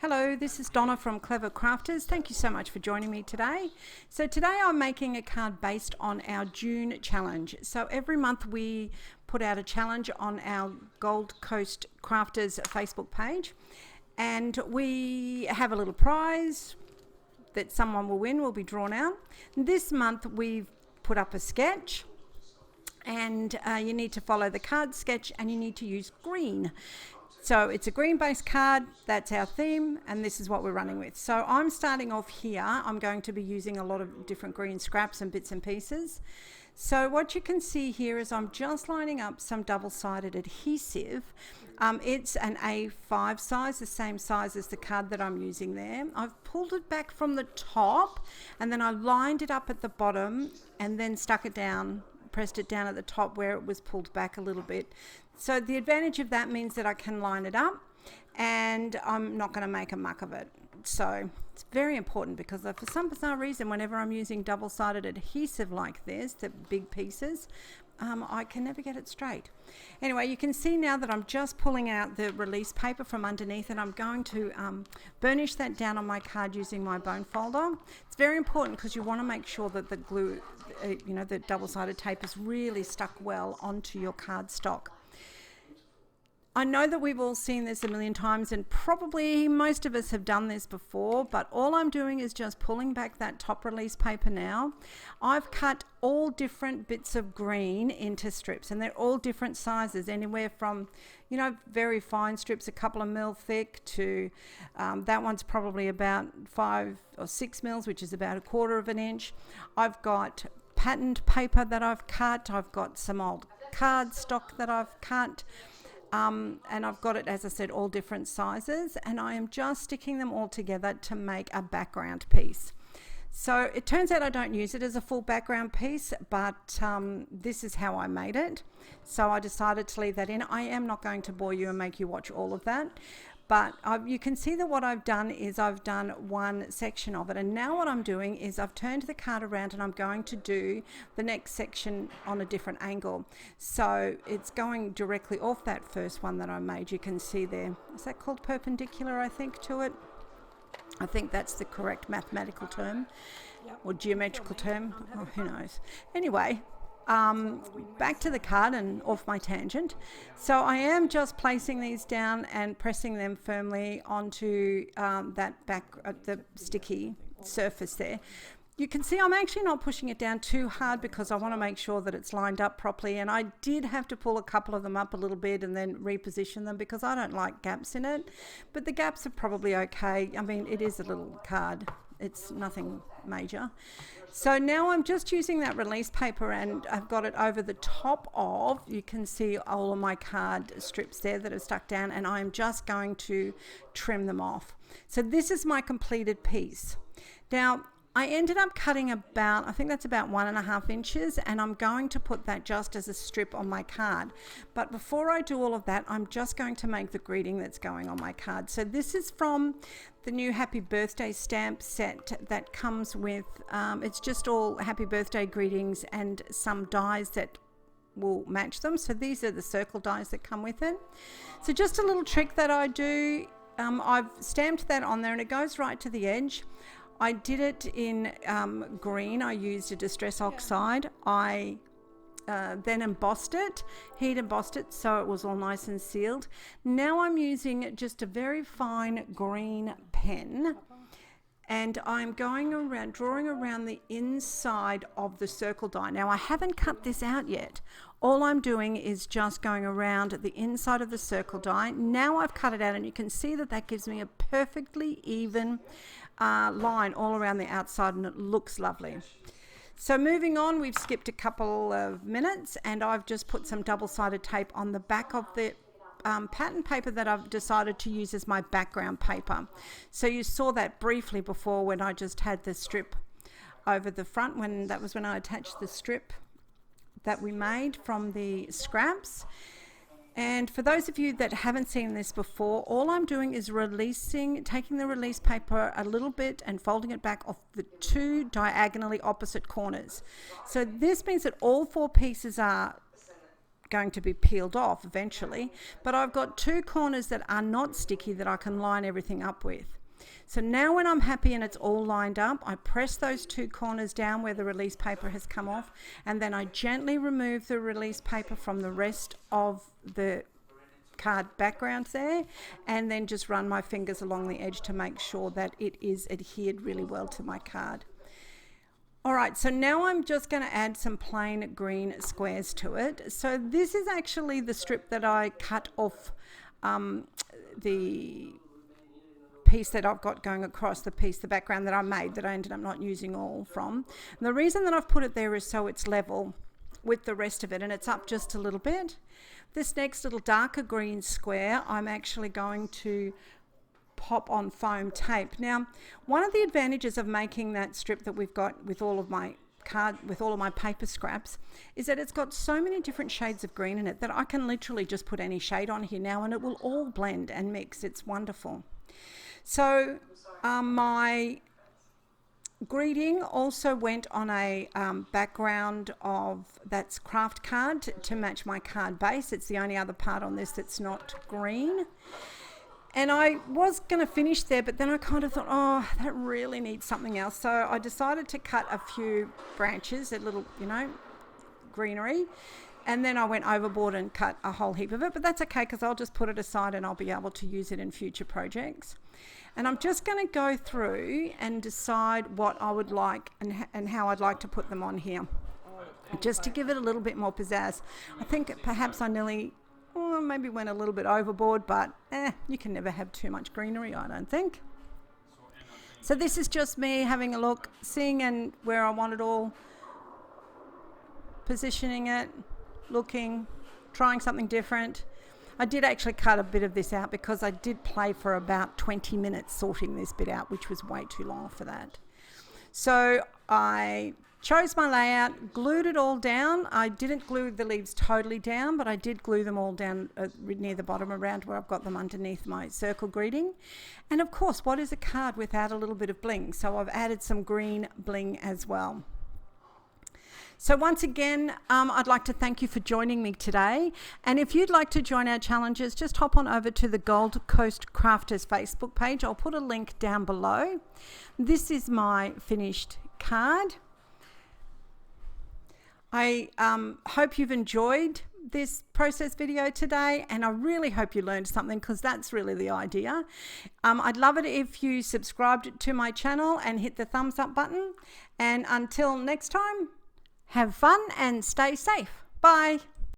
Hello, this is Donna from Clever Crafters. Thank you so much for joining me today. So today I'm making a card based on our June challenge. So every month we put out a challenge on our Gold Coast Crafters Facebook page, and we have a little prize that someone will win, will be drawn out. This month we've put up a sketch, and you need to follow the card sketch and you need to use green. So it's a green based card, that's our theme, and this is what we're running with. So I'm starting off here. I'm going to be using a lot of different green scraps and bits and pieces. So what you can see here is I'm just lining up some double-sided adhesive. It's an A5 size, the same size as the card that I'm using there. I've pulled it back from the top and then I lined it up at the bottom and then stuck it down, pressed it down at the top where it was pulled back a little bit. So the advantage of that means that I can line it up and I'm not going to make a muck of it. So it's very important because for some bizarre reason, whenever I'm using double-sided adhesive like this, the big pieces, I can never get it straight. Anyway, you can see now that I'm just pulling out the release paper from underneath, and I'm going to burnish that down on my card using my bone folder. It's very important because you want to make sure that the glue, the double-sided tape is really stuck well onto your cardstock. I know that we've all seen this a million times, and probably most of us have done this before, but all I'm doing is just pulling back that top release paper now. I've cut all different bits of green into strips, and they're all different sizes, anywhere from, very fine strips, a couple of mil thick, to that one's probably about 5 or 6 mils, which is about 1/4 of an inch. I've got patterned paper that I've cut. I've got some old cardstock that I've cut. And I've got it, as I said, all different sizes, and I am just sticking them all together to make a background piece. So it turns out I don't use it as a full background piece, but this is how I made it. So I decided to leave that in. I am not going to bore you and make you watch all of that, but you can see that what I've done is I've done one section of it, and now what I'm doing is I've turned the card around and I'm going to do the next section on a different angle. So it's going directly off that first one that I made. You can see there, is that called perpendicular, I think, to it? I think that's the correct mathematical term, or geometrical term. Oh, who knows? Anyway, back to the card and off my tangent. So I am just placing these down and pressing them firmly onto the sticky surface there. You can see I'm actually not pushing it down too hard because I want to make sure that it's lined up properly, and I did have to pull a couple of them up a little bit and then reposition them because I don't like gaps in it, but the gaps are probably okay. I mean, it is a little card. It's nothing major. So now I'm just using that release paper and I've got it over the top of, you can see all of my card strips there that are stuck down, and I'm just going to trim them off. So this is my completed piece. Now, I ended up cutting about, I think that's about 1.5 inches, and I'm going to put that just as a strip on my card. But before I do all of that, I'm just going to make the greeting that's going on my card. So this is from the new Happy Birthday stamp set that comes with, it's just all happy birthday greetings and some dies that will match them. So these are the circle dies that come with it. So just a little trick that I do, I've stamped that on there and it goes right to the edge. I did it in green. I used a distress oxide. I then embossed it, heat embossed it so it was all nice and sealed. Now I'm using just a very fine green pen, and I'm going around, drawing around the inside of the circle die. Now I haven't cut this out yet. All I'm doing is just going around the inside of the circle die. Now I've cut it out, and you can see that that gives me a perfectly even line all around the outside, and it looks lovely. So moving on, we've skipped a couple of minutes, and I've just put some double-sided tape on the back of the pattern paper that I've decided to use as my background paper. So you saw that briefly before when I just had the strip over the front, that was when I attached the strip that we made from the scraps. And for those of you that haven't seen this before, all I'm doing is taking the release paper a little bit and folding it back off the two diagonally opposite corners. So this means that all 4 pieces are going to be peeled off eventually, but I've got 2 corners that are not sticky that I can line everything up with. So now when I'm happy and it's all lined up, I press those 2 corners down where the release paper has come off, and then I gently remove the release paper from the rest of the card background there, and then just run my fingers along the edge to make sure that it is adhered really well to my card. Alright, so now I'm just going to add some plain green squares to it. So this is actually the strip that I cut off the piece that I've got going across the background that I made, that I ended up not using all from. And the reason that I've put it there is so it's level with the rest of it, and it's up just a little bit. This next little darker green square, I'm actually going to pop on foam tape. Now, one of the advantages of making that strip that we've got with all of my paper scraps is that it's got so many different shades of green in it that I can literally just put any shade on here now and it will all blend and mix. It's wonderful. So my greeting also went on a background of that's craft card to match my card base. It's the only other part on this that's not green. And I was going to finish there, but then I kind of thought, oh, that really needs something else. So I decided to cut a few branches, a little, greenery. And then I went overboard and cut a whole heap of it. But that's okay, because I'll just put it aside and I'll be able to use it in future projects. And I'm just going to go through and decide what I would like and how I'd like to put them on here, just to give it a little bit more pizzazz. I think perhaps I maybe went a little bit overboard, but you can never have too much greenery, I don't think. So this is just me having a look, seeing and where I want it all, positioning it, looking, trying something different. I did actually cut a bit of this out because I did play for about 20 minutes sorting this bit out, which was way too long for that. So I chose my layout, glued it all down. I didn't glue the leaves totally down, but I did glue them all down near the bottom around where I've got them underneath my circle greeting. And of course, what is a card without a little bit of bling? So I've added some green bling as well. So once again, I'd like to thank you for joining me today. And if you'd like to join our challenges, just hop on over to the Gold Coast Crafters Facebook page. I'll put a link down below. This is my finished card. I hope you've enjoyed this process video today, and I really hope you learned something, because that's really the idea. I'd love it if you subscribed to my channel and hit the thumbs up button. And until next time, have fun and stay safe. Bye.